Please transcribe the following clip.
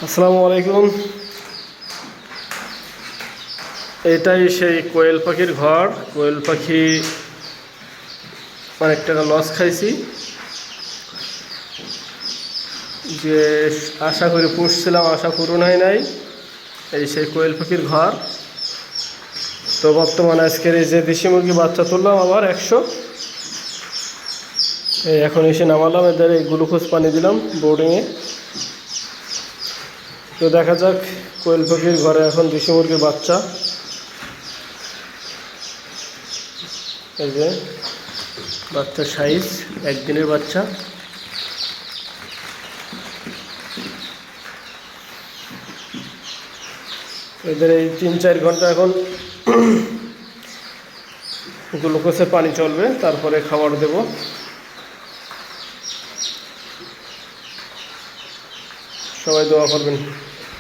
আসসালামু আলাইকুম। এটাই সেই কোয়েল পাখির ঘর। কোয়েল পাখি অনেক টাকা লস খাইছি, যে আশা করে পুষছিলাম, আশা পূরণ হয় নাই। এই সেই কোয়েল পাখির ঘর। তো বর্তমানে আজকের এই যে দেশি মুরগি বাচ্চা তুললাম আবার 100। এই এখন এসে নামালাম, এদের এই গ্লুকোজ পানি দিলাম বোর্ডিংয়ে। তো দেখা যাক কোয়েল পাখির ঘরে এখন দেশি মুরগির বাচ্চা। এই যে বাচ্চার সাইজ, একদিনের বাচ্চা। এদের এই 3-4 ঘন্টা এখন গ্লুকোজে পানি চলবে, তারপরে খাবার দেব। সবাই দোয়া করবেন।